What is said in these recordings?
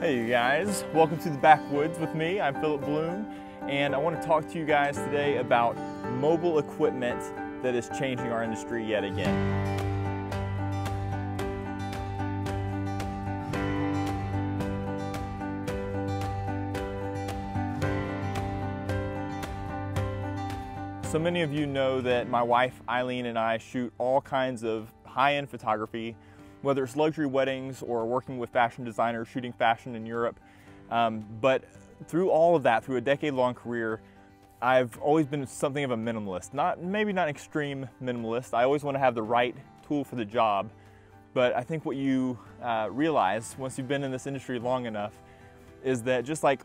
Hey you guys, welcome to the Backwoods with me. I'm Phillip Blume, and I want to talk to you guys today about mobile equipment that is changing our industry yet again. So many of you know that my wife Eileen and I shoot all kinds of high-end photography, whether it's luxury weddings or working with fashion designers, shooting fashion in Europe. But through all of that, through a decade-long career, I've always been something of a minimalist. Maybe not extreme minimalist. I always want to have the right tool for the job. But I think what you realize once you've been in this industry long enough is that just like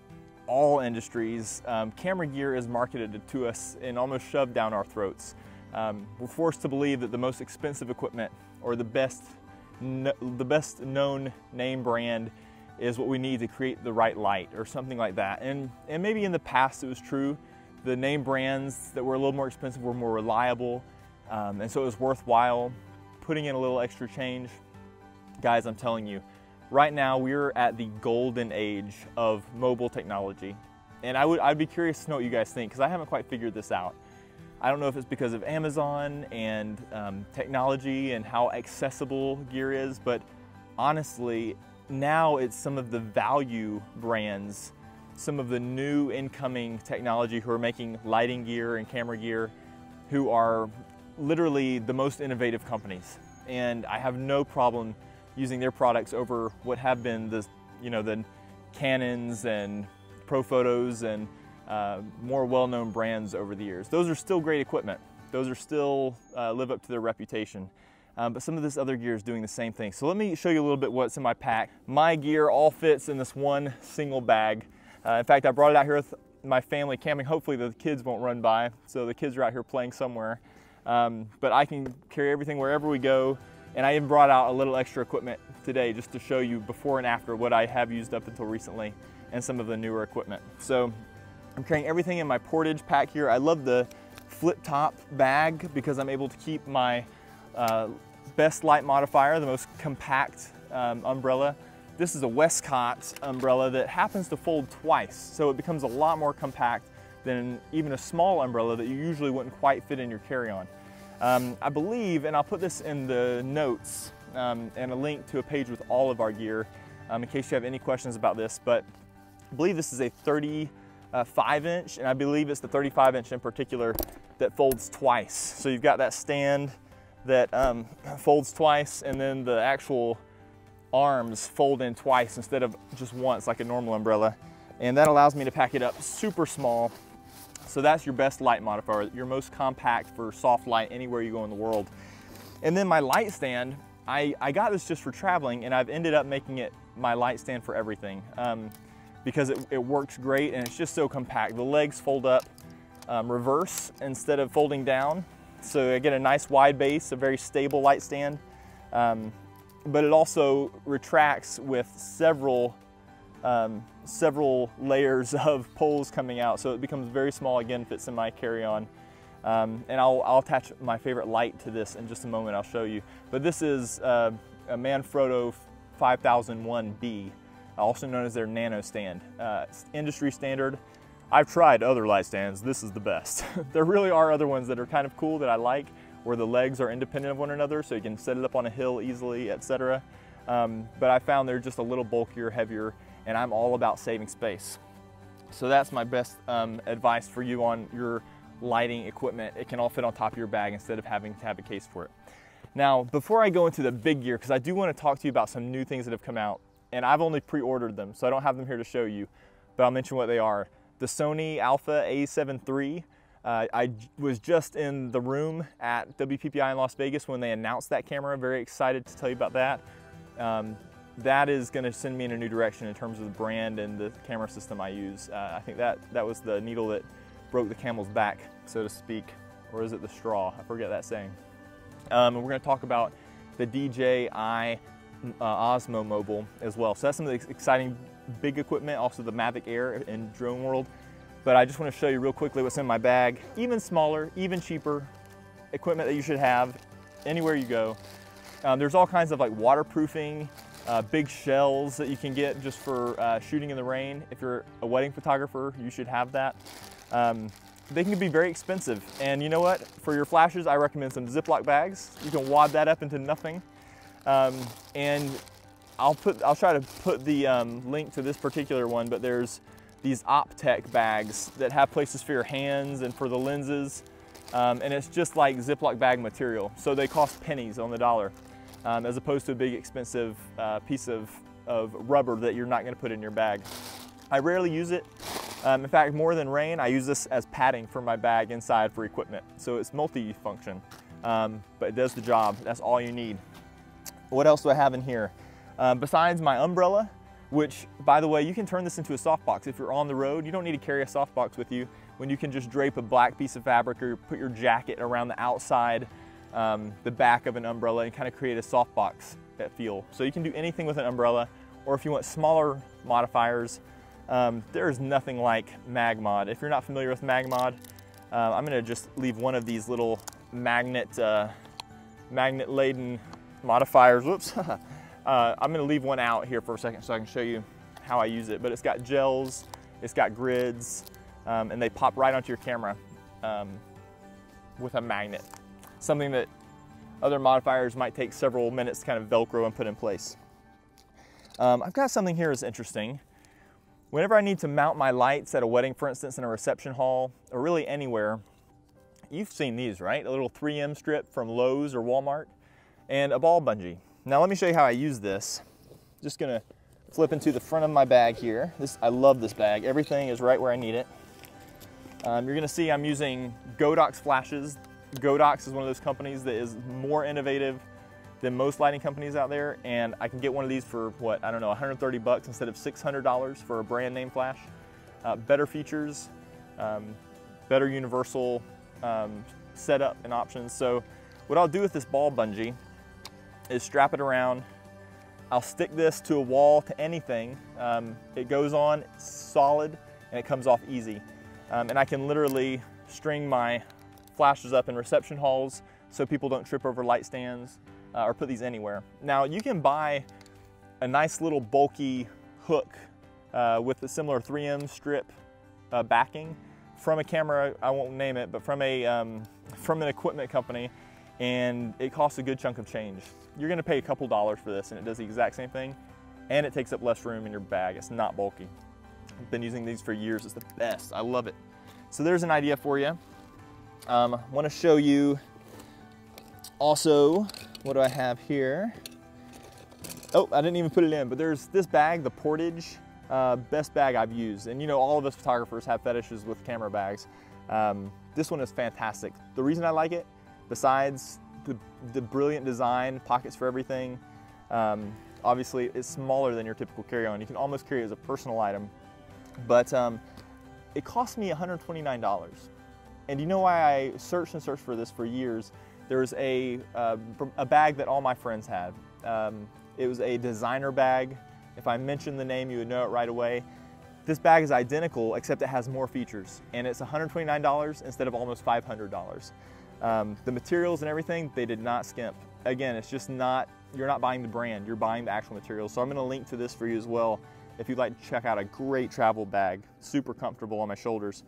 all industries, camera gear is marketed to us and almost shoved down our throats. We're forced to believe that the most expensive equipment or the best known name brand is what we need to create the right light or something like that. And maybe in the past it was true. The name brands that were a little more expensive were more reliable, and so it was worthwhile putting in a little extra change. Guys, I'm telling you, right now we're at the golden age of mobile technology. And I'd be curious to know what you guys think, because I haven't quite figured this out. I don't know if it's because of Amazon and technology and how accessible gear is, but honestly, now it's some of the value brands, some of the new incoming technology who are making lighting gear and camera gear, who are literally the most innovative companies. And I have no problem using their products over what have been the Canons and Photos and more well-known brands over the years. Those are still great equipment. Those are still live up to their reputation. But some of this other gear is doing the same thing. So let me show you a little bit what's in my pack. My gear all fits in this one single bag. In fact, I brought it out here with my family camping. Hopefully the kids won't run by, so the kids are out here playing somewhere. But I can carry everything wherever we go. And I even brought out a little extra equipment today just to show you before and after what I have used up until recently and some of the newer equipment. So I'm carrying everything in my portage pack here. I love the flip top bag because I'm able to keep my best light modifier, the most compact umbrella. This is a Westcott umbrella that happens to fold twice, so it becomes a lot more compact than even a small umbrella that you usually wouldn't quite fit in your carry-on. I believe, and I'll put this in the notes and a link to a page with all of our gear in case you have any questions about this, but I believe this is a 35-inch, and I believe it's the 35-inch in particular that folds twice. So you've got that stand that folds twice, and then the actual arms fold in twice instead of just once like a normal umbrella. And that allows me to pack it up super small. So that's your best light modifier, your most compact for soft light anywhere you go in the world. And then my light stand, I got this just for traveling, and I've ended up making it my light stand for everything. Because it works great and it's just so compact. The legs fold up reverse instead of folding down. So I get a nice wide base, a very stable light stand. But it also retracts with several layers of poles coming out. So it becomes very small, again, fits in my carry-on. And I'll attach my favorite light to this in just a moment, I'll show you. But this is a Manfrotto 5001B. Also known as their nano stand. It's industry standard. I've tried other light stands, this is the best. There really are other ones that are kind of cool that I like, where the legs are independent of one another, so you can set it up on a hill easily, etc. But I found they're just a little bulkier, heavier, and I'm all about saving space. So that's my best advice for you on your lighting equipment. It can all fit on top of your bag instead of having to have a case for it. Now, before I go into the big gear, because I do want to talk to you about some new things that have come out, and I've only pre-ordered them, so I don't have them here to show you, but I'll mention what they are. The Sony Alpha A7 III. I was just in the room at WPPI in Las Vegas when they announced that camera. Very excited to tell you about that. That is going to send me in a new direction in terms of the brand and the camera system I use. I think that was the needle that broke the camel's back, so to speak, or is it the straw? I forget that saying. And we're going to talk about the DJI Osmo Mobile as well. So that's some of the exciting big equipment, also the Mavic Air in drone world. But I just want to show you real quickly what's in my bag. Even smaller, even cheaper equipment that you should have anywhere you go. There's all kinds of like waterproofing big shells that you can get just for shooting in the rain. If you're a wedding photographer, you should have that. They can be very expensive. And you know what? For your flashes, I recommend some Ziploc bags. You can wad that up into nothing. And I'll try to put the link to this particular one, but there's these Optech bags that have places for your hands and for the lenses. And it's just like Ziploc bag material. So they cost pennies on the dollar, as opposed to a big expensive piece of rubber that you're not gonna put in your bag. I rarely use it. In fact, more than rain, I use this as padding for my bag inside for equipment. So it's multi-function, but it does the job. That's all you need. What else do I have in here? Besides my umbrella, which, by the way, you can turn this into a softbox. If you're on the road, you don't need to carry a softbox with you when you can just drape a black piece of fabric or put your jacket around the outside, the back of an umbrella, and kind of create a softbox feel. So you can do anything with an umbrella, or if you want smaller modifiers, there is nothing like MagMod. If you're not familiar with MagMod, I'm gonna just leave one of these little magnet-laden modifiers. Whoops. I'm gonna leave one out here for a second so I can show you how I use it. But it's got gels, it's got grids, and they pop right onto your camera with a magnet. Something that other modifiers might take several minutes to kind of Velcro and put in place. I've got something here that's interesting. Whenever I need to mount my lights at a wedding, for instance, in a reception hall, or really anywhere, you've seen these, right? A little 3M strip from Lowe's or Walmart, and a ball bungee. Now let me show you how I use this. Just gonna flip into the front of my bag here. I love this bag. Everything is right where I need it. You're gonna see I'm using Godox flashes. Godox is one of those companies that is more innovative than most lighting companies out there, and I can get one of these for what, I don't know, 130 bucks instead of $600 for a brand name flash. Better features, better universal setup and options. So what I'll do with this ball bungee is strap it around. I'll stick this to a wall, to anything. It goes on solid and it comes off easy. And I can literally string my flashes up in reception halls so people don't trip over light stands, or put these anywhere. Now you can buy a nice little bulky hook with a similar 3M strip backing from a camera, I won't name it, but from an equipment company, and it costs a good chunk of change. You're gonna pay a couple dollars for this, and it does the exact same thing, and it takes up less room in your bag. It's not bulky. I've been using these for years. It's the best. I love it. So there's an idea for you. I want to show you also, what do I have here? Oh, I didn't even put it in, but there's this bag, the Portage, best bag I've used. And you know, all of us photographers have fetishes with camera bags. This one is fantastic. The reason I like it, besides the brilliant design, pockets for everything, obviously it's smaller than your typical carry-on. You can almost carry it as a personal item, but it cost me $129. And you know why I searched and searched for this for years? There's a bag that all my friends had. It was a designer bag. If I mentioned the name, you would know it right away. This bag is identical, except it has more features, and it's $129 instead of almost $500. The materials and everything, they did not skimp. Again, it's just not, you're not buying the brand, you're buying the actual materials. So I'm gonna link to this for you as well if you'd like to check out a great travel bag, super comfortable on my shoulders.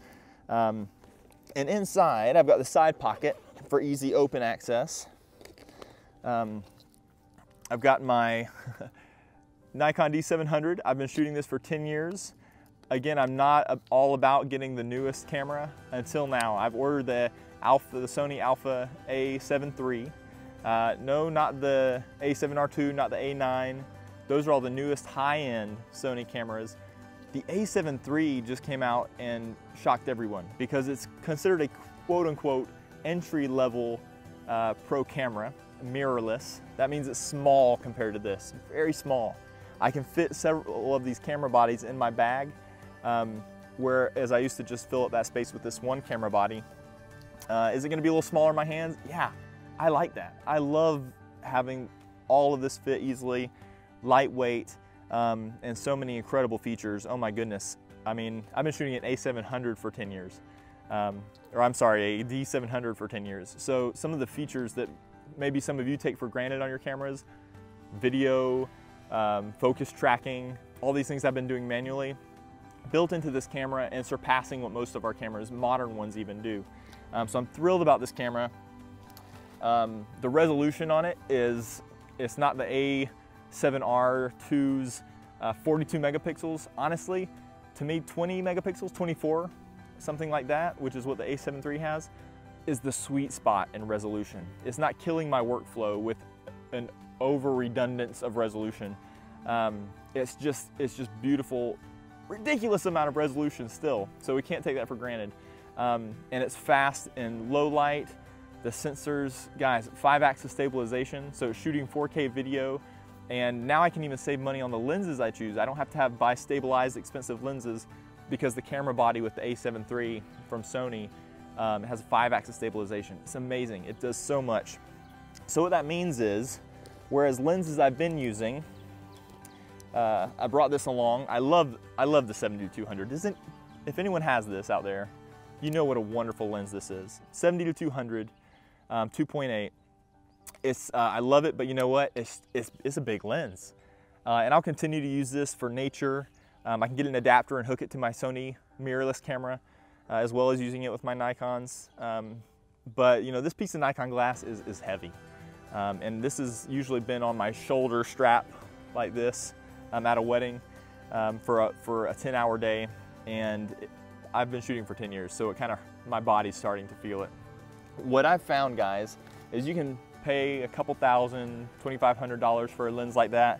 And inside, I've got the side pocket for easy open access. I've got my Nikon D700. I've been shooting this for 10 years. Again, I'm not all about getting the newest camera until now. I've ordered the Sony Alpha A7 III. No, not the A7R2, not the A9. Those are all the newest high-end Sony cameras. The A7 III just came out and shocked everyone because it's considered a quote-unquote entry-level pro camera, mirrorless. That means it's small compared to this, very small. I can fit several of these camera bodies in my bag, whereas I used to just fill up that space with this one camera body. Is it gonna be a little smaller in my hands? Yeah, I like that. I love having all of this fit easily, lightweight, and so many incredible features. Oh my goodness. I mean, I've been shooting an A700 for 10 years. Or I'm sorry, a D700 for 10 years. So some of the features that maybe some of you take for granted on your cameras, video, focus tracking, all these things I've been doing manually, built into this camera and surpassing what most of our cameras, modern ones, even do. So I'm thrilled about this camera. The resolution on it it's not the A7R2's 42 megapixels. Honestly, to me, 20 megapixels, 24, something like that, which is what the A7 III has, is the sweet spot in resolution. It's not killing my workflow with an over redundance of resolution. It's just beautiful, ridiculous amount of resolution still, so we can't take that for granted. And it's fast in low light. The sensors, guys, 5-axis stabilization, so it's shooting 4K video, and now I can even save money on the lenses I choose. I don't have to buy stabilized, expensive lenses because the camera body with the A7 III from Sony has a 5-axis stabilization. It's amazing. It does so much. So what that means is, whereas lenses I've been using, I brought this along. I love the 70-200. If anyone has this out there, you know what a wonderful lens this is. 70-200, 2.8. I love it, but you know what? It's a big lens, and I'll continue to use this for nature. I can get an adapter and hook it to my Sony mirrorless camera, as well as using it with my Nikons. But you know, this piece of Nikon glass is heavy, and this has usually been on my shoulder strap like this. I'm at a wedding for a 10-hour day, and I've been shooting for 10 years, so my body's starting to feel it. What I've found, guys, is you can pay a couple thousand, $2,500 for a lens like that,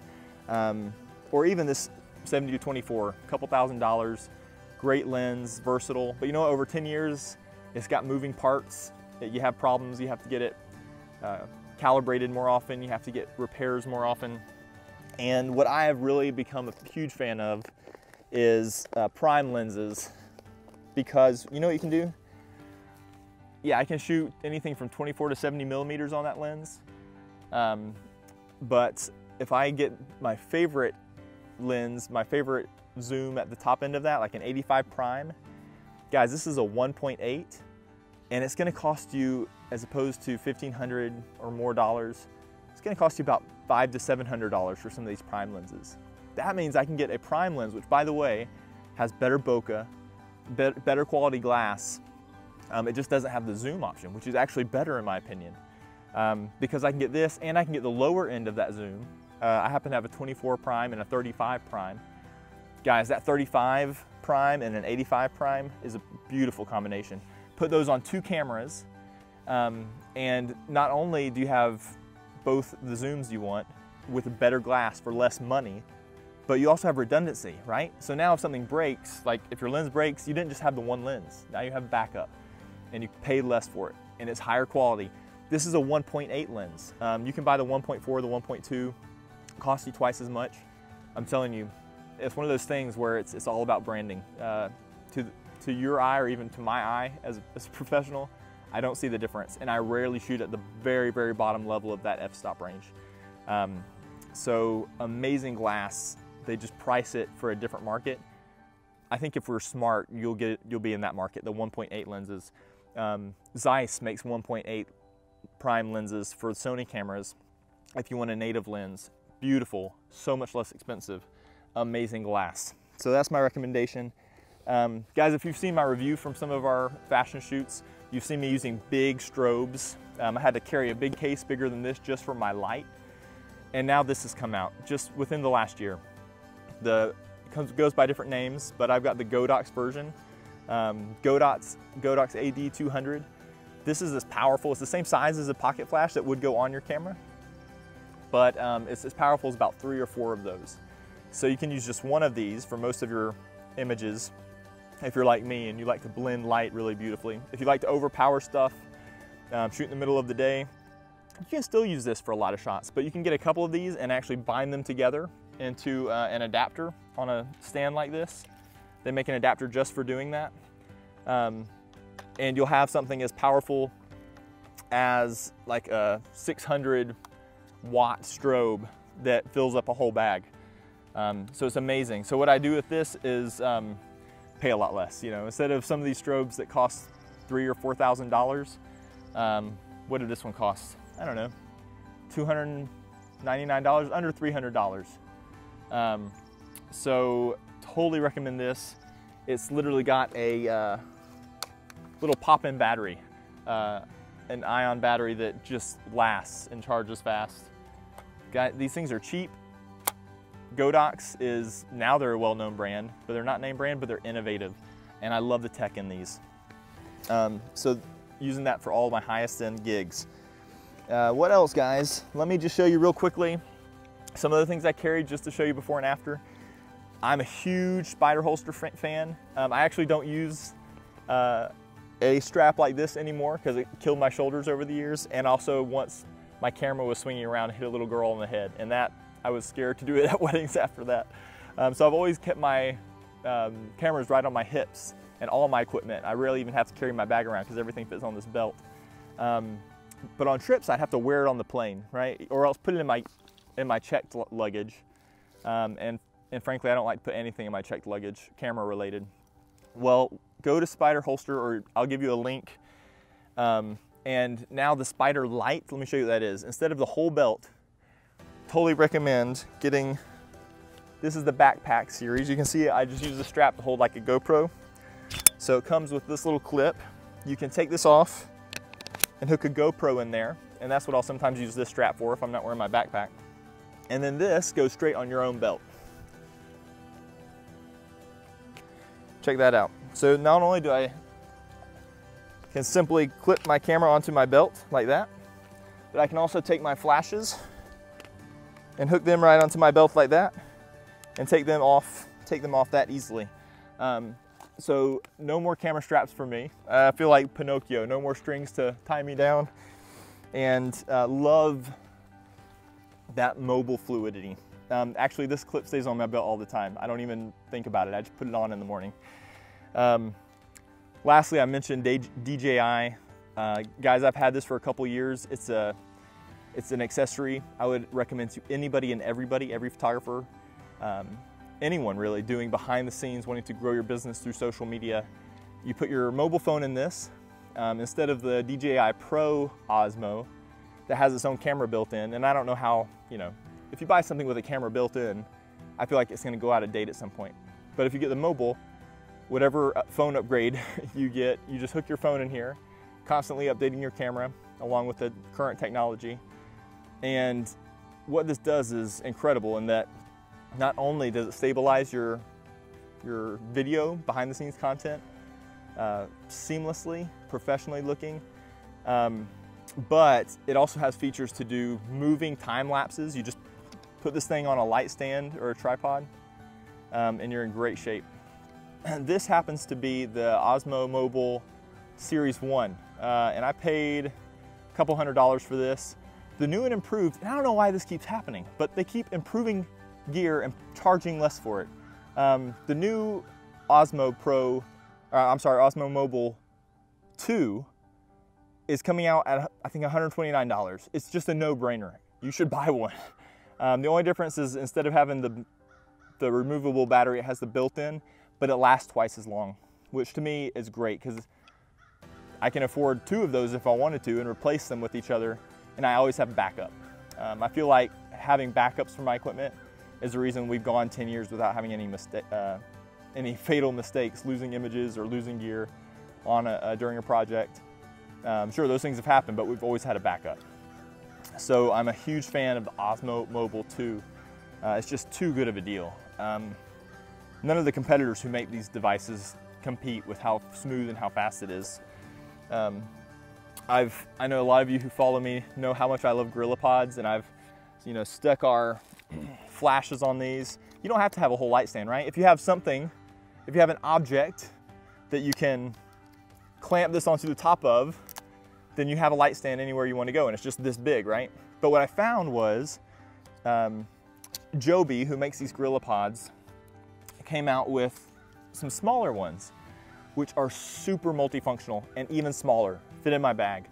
or even this 70-24, a couple $1,000, great lens, versatile. But you know what, over 10 years, it's got moving parts. You have problems, you have to get it calibrated more often, you have to get repairs more often. And what I have really become a huge fan of is prime lenses, because you know what you can do? Yeah, I can shoot anything from 24 to 70 millimeters on that lens. But if I get my favorite lens, my favorite zoom at the top end of that, like an 85 prime, guys, this is a 1.8, and it's gonna cost you, as opposed to $1,500 or more dollars, it's gonna cost you about $500 to $700 for some of these prime lenses. That means I can get a prime lens, which, by the way, has better bokeh, better quality glass. It just doesn't have the zoom option, which is actually better in my opinion, because I can get this and I can get the lower end of that zoom. I happen to have a 24 prime and a 35 prime. Guys, that 35 prime and an 85 prime is a beautiful combination. Put those on 2 cameras, and not only do you have both the zooms you want with better glass for less money, but you also have redundancy, right? So now if something breaks, like if your lens breaks, you didn't just have the one lens. Now you have backup, and you pay less for it, and it's higher quality. This is a 1.8 lens. You can buy the 1.4, the 1.2, cost you twice as much. I'm telling you, it's one of those things where it's all about branding. To your eye, or even to my eye as a professional, I don't see the difference, and I rarely shoot at the very, very bottom level of that f-stop range. So amazing glass. They just price it for a different market. I think if we're smart, you'll be in that market, the 1.8 lenses. Zeiss makes 1.8 prime lenses for Sony cameras. If you want a native lens, beautiful, so much less expensive, amazing glass. So that's my recommendation. Guys, if you've seen my review from some of our fashion shoots, you've seen me using big strobes. I had to carry a big case bigger than this just for my light. And now this has come out just within the last year. It goes by different names, but I've got the Godox version, Godox AD200. This is as powerful. It's the same size as a pocket flash that would go on your camera, but it's as powerful as about 3 or 4 of those. So you can use just one of these for most of your images if you're like me and you like to blend light really beautifully. If you like to overpower stuff, shoot in the middle of the day, you can still use this for a lot of shots, but you can get a couple of these and actually bind them together into an adapter on a stand like this. They make an adapter just for doing that. And you'll have something as powerful as like a 600 watt strobe that fills up a whole bag. So it's amazing. So what I do with this is pay a lot less. You know, instead of some of these strobes that cost $3,000 or $4,000, what did this one cost? I don't know, $299, under $300. So totally recommend this. It's literally got a little pop-in battery, an ion battery that just lasts and charges fast. These things are cheap. Godox is, now they're a well-known brand, but they're not name brand, but they're innovative. And I love the tech in these. So using that for all my highest end gigs. What else, guys? Let me just show you real quickly some of the things I carried just to show you before and after. I'm a huge spider holster fan. I actually don't use a strap like this anymore because it killed my shoulders over the years. And also once my camera was swinging around and hit a little girl on the head, and that I was scared to do it at weddings after that. So I've always kept my cameras right on my hips and all my equipment. I rarely even have to carry my bag around because everything fits on this belt. But on trips, I'd have to wear it on the plane, right? Or else put it in my checked luggage. And frankly, I don't like to put anything in my checked luggage, camera related. Well, go to Spider Holster, or I'll give you a link. And now the Spider Light, let me show you what that is. Instead of the whole belt, totally recommend getting, this is the backpack series. You can see I just use the strap to hold like a GoPro. So it comes with this little clip. You can take this off and hook a GoPro in there. And that's what I'll sometimes use this strap for if I'm not wearing my backpack. And then this goes straight on your own belt. Check that out. So not only do I can simply clip my camera onto my belt like that, but I can also take my flashes and hook them right onto my belt like that and take them off that easily. So no more camera straps for me. I feel like Pinocchio, no more strings to tie me down, and love that mobile fluidity. Actually, this clip stays on my belt all the time. I don't even think about it. I just put it on in the morning. Lastly, I mentioned DJI. Guys, I've had this for a couple years. It's an accessory I would recommend to anybody and everybody, every photographer, anyone really doing behind the scenes, wanting to grow your business through social media. You put your mobile phone in this, instead of the DJI Pro Osmo that has its own camera built in. And I don't know how, if you buy something with a camera built in, I feel like it's gonna go out of date at some point. But if you get the mobile, whatever phone upgrade you get, you just hook your phone in here, constantly updating your camera along with the current technology. And what this does is incredible in that not only does it stabilize your video, behind the scenes content, seamlessly, professionally looking, but it also has features to do moving time lapses. You just put this thing on a light stand or a tripod, and you're in great shape. This happens to be the Osmo Mobile Series 1, and I paid a couple $100s for this. The new and improved, and I don't know why this keeps happening, but they keep improving gear and charging less for it. The new Osmo Osmo Mobile 2 is coming out at, I think, $129. It's just a no-brainer. You should buy one. The only difference is instead of having the removable battery, it has the built-in, but it lasts twice as long, which to me is great because I can afford 2 of those if I wanted to and replace them with each other, and I always have backup. I feel like having backups for my equipment is the reason we've gone 10 years without having any fatal mistakes, losing images or losing gear on during a project. Sure, those things have happened, but we've always had a backup. So I'm a huge fan of the Osmo Mobile 2. It's just too good of a deal. None of the competitors who make these devices compete with how smooth and how fast it is. I know a lot of you who follow me know how much I love GorillaPods, and I've stuck our flashes on these. You don't have to have a whole light stand, right? If you have an object that you can clamp this onto the top of, then you have a light stand anywhere you want to go, and it's just this big, right? But what I found was Joby, who makes these GorillaPods, came out with some smaller ones, which are super multifunctional and even smaller, fit in my bag.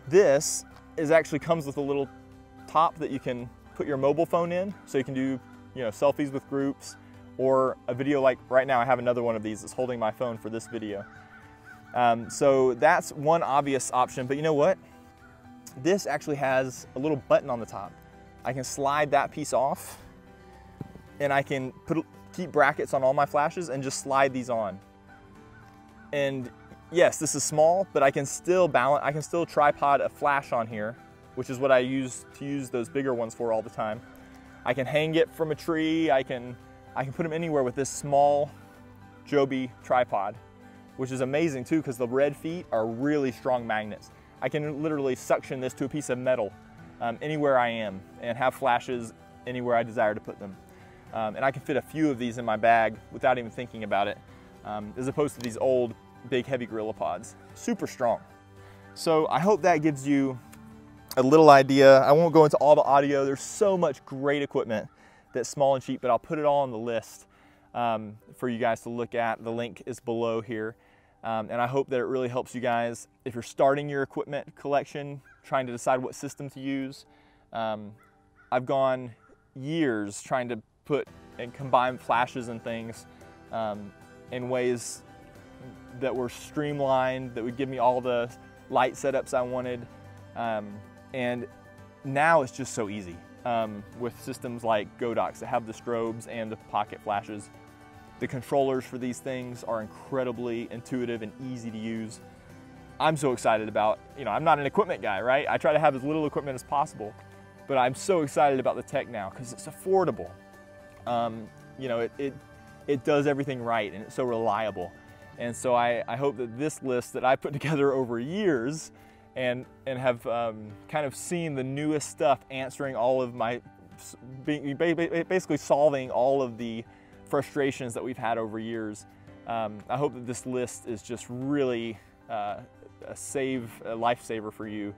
This actually comes with a little top that you can put your mobile phone in, so you can do selfies with groups, or a video like right now. I have another one of these that's holding my phone for this video. So that's one obvious option, but you know what? This actually has a little button on the top. I can slide that piece off, and I can keep brackets on all my flashes and just slide these on. And yes, this is small, but I can still balance, I can still tripod a flash on here, which is what I use those bigger ones for all the time. I can hang it from a tree, I can put them anywhere with this small Joby tripod, which is amazing too, because the red feet are really strong magnets. I can literally suction this to a piece of metal anywhere I am and have flashes anywhere I desire to put them. And I can fit a few of these in my bag without even thinking about it, as opposed to these old, big, heavy Gorilla Pods. Super strong. So I hope that gives you a little idea. I won't go into all the audio. There's so much great equipment that's small and cheap, but I'll put it all on the list for you guys to look at. The link is below here. And I hope that it really helps you guys if you're starting your equipment collection, trying to decide what system to use. I've gone years trying to put and combine flashes and things in ways that were streamlined, that would give me all the light setups I wanted. And now it's just so easy with systems like Godox that have the strobes and the pocket flashes. The controllers for these things are incredibly intuitive and easy to use. I'm so excited about, I'm not an equipment guy, right? I try to have as little equipment as possible, but I'm so excited about the tech now because it's affordable. It does everything right and it's so reliable. And so I hope that this list that I put together over years and have kind of seen the newest stuff, answering all of my, basically solving all of the frustrations that we've had over years. I hope that this list is just really a lifesaver for you,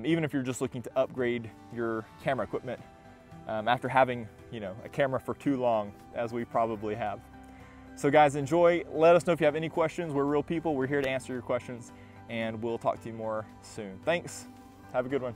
even if you're just looking to upgrade your camera equipment after having a camera for too long, as we probably have. So guys, enjoy. Let us know if you have any questions. We're real people. We're here to answer your questions, and we'll talk to you more soon. Thanks. Have a good one.